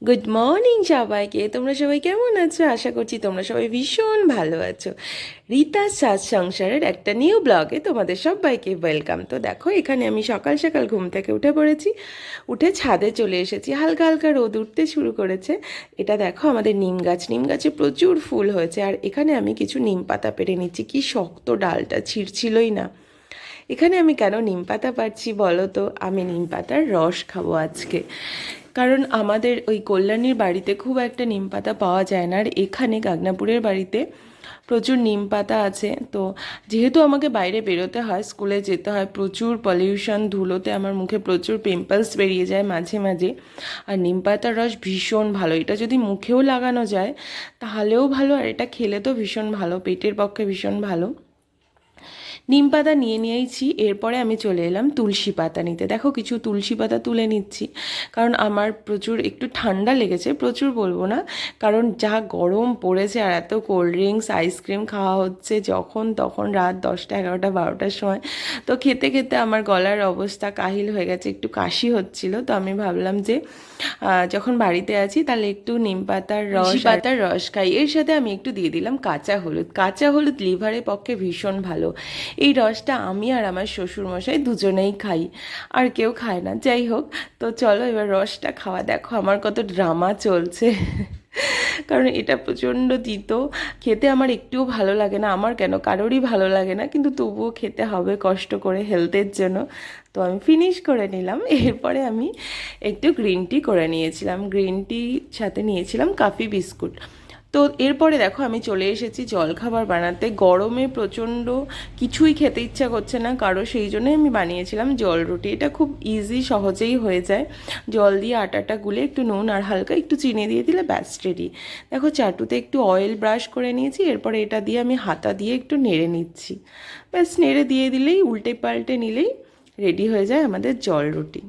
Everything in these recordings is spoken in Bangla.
গুড মর্নিং সবাইকে। তোমরা সবাই কেমন আছো? আশা করছি তোমরা সবাই ভীষণ ভালো আছো। রীতার সাজ সংসারের একটা নিউ ব্লগে তোমাদের সবাইকে ওয়েলকাম। তো দেখো, এখানে আমি সকাল সকাল ঘুম থেকে উঠে পড়েছি, উঠে ছাদে চলে এসেছি। হালকা হালকা রোদ উঠতে শুরু করেছে। এটা দেখো আমাদের নিম গাছ, নিম গাছে প্রচুর ফুল হয়েছে। আর এখানে আমি কিছু নিম পাতা পেরে নিচ্ছি। কি শক্ত ডালটা, ছিঁড়ছিলই না। এখানে আমি কেন নিম পাতা পাচ্ছি বলো তো? আমি নিম পাতার রস খাবো আজকে। কারণ আমাদের ওই কল্যাণীর বাড়িতে খুব একটা নিম পাতা পাওয়া যায় না, আর এখানে গাগনাপুরের বাড়িতে প্রচুর নিম পাতা আছে। তো যেহেতু আমাকে বাইরে বেরোতে হয়, স্কুলে যেতে হয়, প্রচুর পলিউশন, ধুলোতে আমার মুখে প্রচুর পিম্পলস বেরিয়ে যায় মাঝে মাঝে। আর নিম পাতার রস ভীষণ ভালো, এটা যদি মুখেও লাগানো যায় তাহলেও ভালো, আর এটা খেলে তো ভীষণ ভালো, পেটের পক্ষে ভীষণ ভালো। নিম পাতা নিয়ে নিয়েছি, এরপরে আমি চলে এলাম তুলসী পাতা নিতে। দেখো, কিছু তুলসী পাতা তুলে নিচ্ছি, কারণ আমার প্রচুর একটু ঠান্ডা লেগেছে। প্রচুর বলবো না, কারণ যা গরম পড়েছে আর এত কোল্ড ড্রিঙ্কস আইসক্রিম খাওয়া হচ্ছে যখন তখন, রাত 10টা 11টা 12টার সময়। তো খেতে খেতে আমার গলার অবস্থা কাহিল হয়ে গেছে, একটু কাশি হচ্ছিল। তো আমি ভাবলাম যে যখন বাড়িতে আছি তাহলে একটু নিম পাতার রস, পাতার রস খাই। এর সাথে আমি একটু দিয়ে দিলাম কাঁচা হলুদ। কাঁচা হলুদ লিভারের পক্ষে ভীষণ ভালো। এই রসটা আমি আর আমার শ্বশুরমশাই দুজনেই খাই, আর কেউ খায় না। যাই হোক, তো চলো এবার রসটা খাওয়া। দেখো আমার কত ড্রামা চলছে। কারণ এটা প্রচণ্ড তিতো, খেতে আমার একটুও ভালো লাগে না। আমার কেন, কারোরই ভালো লাগে না, কিন্তু তবুও খেতে হবে কষ্ট করে হেলথের জন্য। তো আমি ফিনিশ করে নিলাম। এরপরে আমি একটু গ্রিন টি করে নিয়েছিলাম, গ্রিন টি সাথে নিয়েছিলাম কফি বিস্কুট। তো এরপরে দেখো আমি চলে এসেছি জলখাবার বানাতে। গরমে প্রচণ্ড কিছুই খেতে ইচ্ছা করছে না কারো, সেই জন্যই আমি বানিয়েছিলাম জল রুটি। এটা খুব ইজি, সহজেই হয়ে যায়। জল দিয়ে আটাটা গুলে একটু নুন আর হালকা একটু চিনি দিয়ে দিলে ব্যাস রেডি। দেখো, চাটুতে একটু অয়েল ব্রাশ করে নিয়েছি, এরপরে এটা দিয়ে আমি হাতা দিয়ে একটু নেড়ে নিচ্ছি। ব্যাস নেড়ে দিয়ে দিলেই, উল্টে পাল্টে নিলেই রেডি হয়ে যায় আমাদের জল রুটি।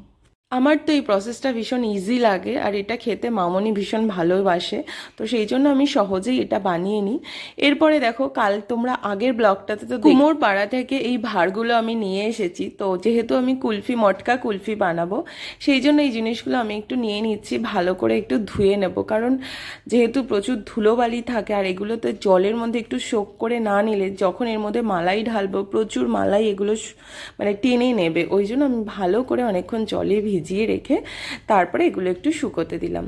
আমার তো এই প্রসেসটা ভীষণ ইজি লাগে, আর এটা খেতে মামনি ভীষণ ভালোবাসে। তো সেই জন্য আমি সহজেই এটা বানিয়ে নিই। এরপরে দেখো, কাল তোমরা আগের ব্লগটাতে তো কুমোর পাড়া থেকে এই ভাঁড়গুলো আমি নিয়ে এসেছি। তো যেহেতু আমি কুলফি, মটকা কুলফি বানাবো, সেই জন্য এই জিনিসগুলো আমি একটু নিয়ে নিচ্ছি, ভালো করে একটু ধুয়ে নেব। কারণ যেহেতু প্রচুর ধুলোবালি থাকে, আর এগুলোতে জলের মধ্যে একটু সোক করে না নিলে, যখন এর মধ্যে মালাই ঢালবো প্রচুর মালাই এগুলো মানে টেনে নেবে। ওই জন্য আমি ভালো করে অনেকক্ষণ জলে ভিজিয়ে রেখে তারপরে এগুলো একটু শুকোতে দিলাম।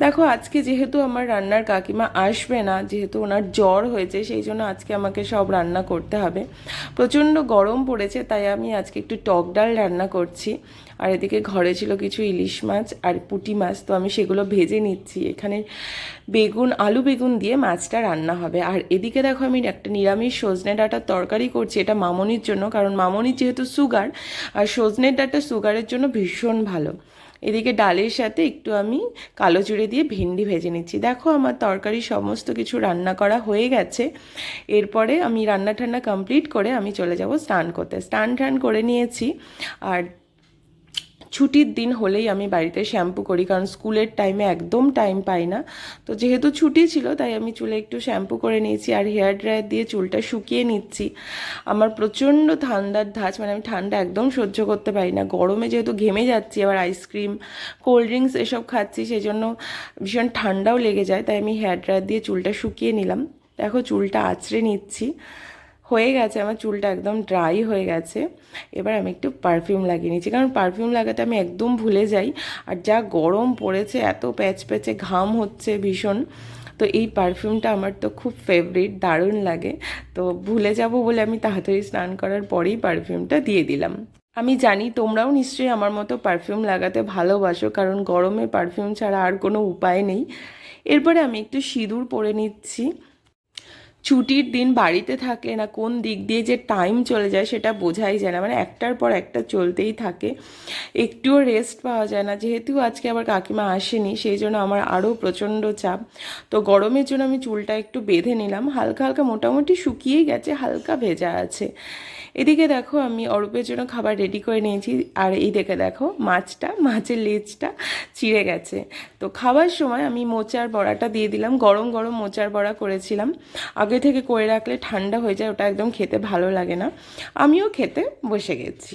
দেখো, আজকে যেহেতু আমার রান্নার কাকিমা আসবে না, যেহেতু ওনার জ্বর হয়েছে, সেই জন্য আজকে আমাকে সব রান্না করতে হবে। প্রচণ্ড গরম পড়েছে, তাই আমি আজকে একটু টক ডাল রান্না করছি। আর এদিকে ঘরে ছিল কিছু ইলিশ মাছ আর পুঁটি মাছ, তো আমি সেগুলো ভেজে নিচ্ছি। এখানে বেগুন, আলু বেগুন দিয়ে মাছটা রান্না হবে। আর এদিকে দেখো, আমি একটা নিরামিষ সজনে ডাঁটার তরকারি করছি, এটা মামনির জন্য, কারণ মামনির যেহেতু সুগার, আর সজনের ডাঁটা সুগারের জন্য ভীষণ ভালো। এদিকে ডালের সাথে একটু আমি কালো জিরে দিয়ে ভেন্ডি ভেজে নিচ্ছি। দেখো, আমার তরকারি সমস্ত কিছু রান্না করা হয়ে গেছে। এরপরে আমি রান্না ঠান্না কমপ্লিট করে আমি চলে যাব স্নান করতে। স্নান টান করে নিয়েছি। আর ছুটির দিন হলেই আমি বাড়িতে শ্যাম্পু করি, কারণ স্কুলের টাইমে একদম টাইম পাই না। তো যেহেতু ছুটি ছিল, তাই আমি চুলে একটু শ্যাম্পু করে নিয়েছি, আর হেয়ার ড্রায়ার দিয়ে চুলটা শুকিয়ে নিচ্ছি। আমার প্রচণ্ড ঠান্ডার ধাঁচ, মানে আমি ঠান্ডা একদম সহ্য করতে পারি না। গরমে যেহেতু ঘেমে যাচ্ছি, আবার আইসক্রিম, কোল্ড ড্রিঙ্কস এসব খাচ্ছি, সেই জন্য ভীষণ ঠান্ডাও লেগে যায়। তাই আমি হেয়ার ড্রায়ার দিয়ে চুলটা শুকিয়ে নিলাম। দেখো, চুলটা আঁচড়ে নিচ্ছি। হয়ে গেছে, আমার চুলটা একদম ড্রাই হয়ে গেছে। এবার আমি একটু পারফিউম লাগিয়ে নিচ্ছি, কারণ পারফিউম লাগাতে আমি একদম ভুলে যাই। আর যা গরম পড়েছে, এত প্যাচ প্যাচে ঘাম হচ্ছে ভীষণ। তো এই পারফিউমটা আমার তো খুব ফেভারিট, দারুণ লাগে। তো ভুলে যাব বলে আমি তাড়াতাড়ি স্নান করার পরেই পারফিউমটা দিয়ে দিলাম। আমি জানি তোমরাও নিশ্চয়ই আমার মতো পারফিউম লাগাতে ভালোবাসো, কারণ গরমে পারফিউম ছাড়া আর কোনো উপায় নেই। এরপরে আমি একটু সিঁদুর পরে নিচ্ছি। ছুটির দিন বাড়িতে থাকলে না কোন দিক দিয়ে যে টাইম চলে যায় সেটা বোঝাই যায় না, মানে একটার পর একটা চলতেই থাকে, একটুও রেস্ট পাওয়া যায় না। যেহেতু আজকে আবার কাকিমা আসেনি, সেই জন্য আমার আরও প্রচণ্ড চাপ। তো গরমের জন্য আমি চুলটা একটু বেঁধে নিলাম, হালকা হালকা, মোটামুটি শুকিয়েই গেছে, হালকা ভেজা আছে। এদিকে দেখো, আমি অরূপের জন্য খাবার রেডি করে নিয়েছি। আর এই দেখে দেখো, মাছের লেজটা চিড়ে গেছে। তো খাবার সময় আমি মোচার বড়াটা দিয়ে দিলাম। গরম গরম মোচার বড়া করেছিলাম, আগে থেকে করে রাখলে ঠান্ডা হয়ে যায়, ওটা একদম খেতে ভালো লাগে না। আমিও খেতে বসে গেছি।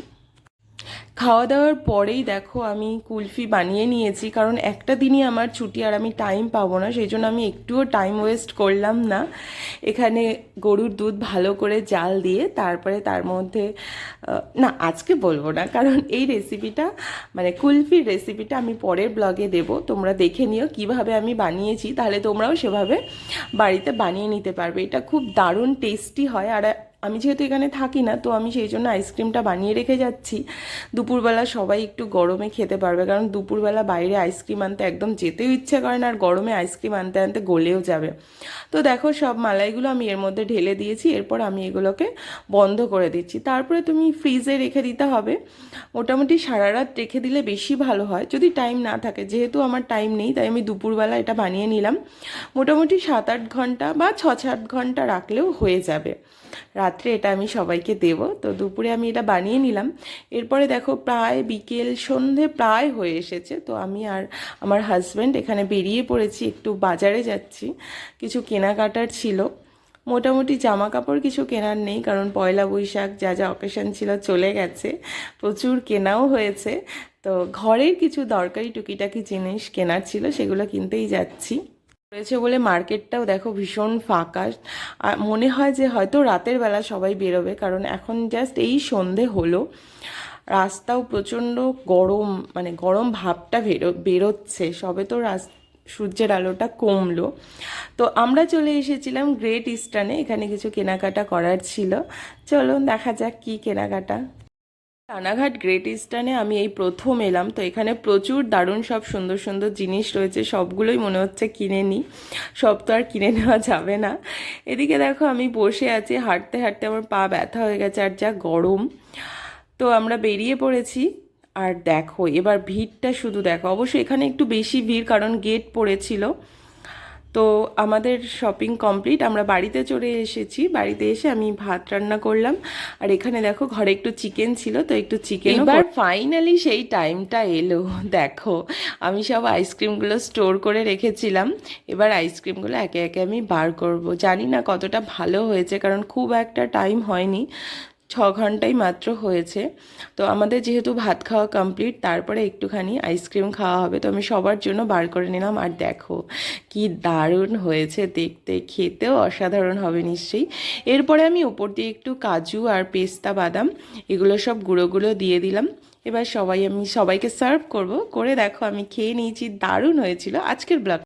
খাওয়া দাওয়ার পরেই দেখো আমি কুলফি বানিয়ে নিয়েছি, কারণ একটা দিনই আমার ছুটি আর আমি টাইম পাবো না, সেই জন্য আমি একটুও টাইম ওয়েস্ট করলাম না। এখানে গরুর দুধ ভালো করে জাল দিয়ে তারপরে তার মধ্যে না আজকে বলবো না, কারণ এই রেসিপিটা মানে কুলফির রেসিপিটা আমি পরের ব্লগে দেব, তোমরা দেখে নিও কিভাবে আমি বানিয়েছি, তাহলে তোমরাও সেভাবে বাড়িতে বানিয়ে নিতে পারবে। এটা খুব দারুণ টেস্টি হয়। আর আমি যেহেতু এখানে থাকি না, তো আমি সেই জন্য আইসক্রিমটা বানিয়ে রেখে যাচ্ছি, দুপুরবেলা সবাই একটু গরমে খেতে পারবে, কারণ দুপুরবেলা বাইরে আইসক্রিম আনতে একদম যেতেও ইচ্ছে করে না, আর গরমে আইসক্রিম আনতে আনতে গলেও যাবে। তো দেখো সব মালাইগুলো আমি এর মধ্যে ঢেলে দিয়েছি, এরপর আমি এগুলোকে বন্ধ করে দিচ্ছি। তারপরে তুমি ফ্রিজে রেখে দিতে হবে, মোটামুটি সারা রাত রেখে দিলে বেশি ভালো হয় যদি টাইম না থাকে। যেহেতু আমার টাইম নেই, তাই আমি দুপুরবেলা এটা বানিয়ে নিলাম। মোটামুটি 7-8 ঘন্টা বা 6-7 ঘন্টা রাখলেও হয়ে যাবে। রাত্রে এটা আমি সবাইকে দেব। তো দুপুরে আমি এটা বানিয়ে নিলাম। এরপরে দেখো প্রায় বিকেল সন্ধে প্রায় হয়ে এসেছে, তো আমি আর আমার হাজব্যান্ড এখানে বেরিয়ে পড়েছি, একটু বাজারে যাচ্ছি, কিছু কেনাকাটার ছিল। মোটামুটি জামা কাপড় কিছু কেনার নেই, কারণ পয়লা বৈশাখ যা যা অকেশন ছিল চলে গেছে, প্রচুর কেনাও হয়েছে। তো ঘরের কিছু দরকারি টুকিটাকি জিনিস কেনার ছিল, সেগুলো কিনতেই যাচ্ছি। রয়েছে বলে মার্কেটটাও দেখো ভীষণ ফাঁকা। আর মনে হয় যে হয়তো রাতের বেলা সবাই বেরোবে, কারণ এখন জাস্ট এই সন্ধে হলো, রাস্তাও প্রচণ্ড গরম, মানে গরম ভাবটা বেরোচ্ছে সবে তো সূর্যের আলোটা কমলো। তো আমরা চলে এসেছিলাম গ্রেট ইস্টার্নে, এখানে কিছু কেনাকাটা করার ছিল। চলো দেখা যাক কি কেনাকাটা। রানাঘাট গ্রেট ইস্টার্নে আমি এই প্রথম এলাম, তো এখানে প্রচুর দারুণ সব সুন্দর সুন্দর জিনিস রয়েছে, সবগুলোই মনে হচ্ছে কিনে নিই, সব তো আর কিনে নেওয়া যাবে না। এদিকে দেখো আমি বসে আছি, হাঁটতে হাঁটতে আমার পা ব্যথা হয়ে গেছে, আর যা গরম। তো আমরা বেরিয়ে পড়েছি। আর দেখো এবার ভিড়টা শুধু দেখো, অবশ্যই এখানে একটু বেশি ভিড় কারণ গেট পড়েছিল। তো আমাদের শপিং কমপ্লিট, আমরা বাড়িতে চলে এসেছি। বাড়িতে এসে আমি ভাত রান্না করলাম, আর এখানে দেখো ঘরে একটু চিকেন ছিল, তো একটু চিকেন। এবার ফাইনালি সেই টাইমটা এলো। দেখো আমি সব আইসক্রিমগুলো স্টোর করে রেখেছিলাম, এবার আইসক্রিমগুলো একে একে আমি বার করব। জানি না কতটা ভালো হয়েছে, কারণ খুব একটা টাইম হয়নি, 6 ঘন্টাই মাত্র হয়েছে। তো আমাদের যেহেতু ভাত খাওয়া কমপ্লিট, তারপরে একটুখানি আইসক্রিম খাওয়া হবে, তো আমি সবার জন্য বার করে নিলাম। আর দেখো কি দারুণ হয়েছে দেখতে, খেতেও অসাধারণ হবে নিশ্চয়ই। এরপরে আমি ওপর দিয়ে একটু কাজু আর পেস্তা বাদাম এগুলো সব গুঁড়ো দিয়ে দিলাম। এবার আমি সবাইকে সার্ভ করব, করে দেখো আমি খেয়ে নিয়েছি, দারুণ হয়েছিল। আজকের ব্লগ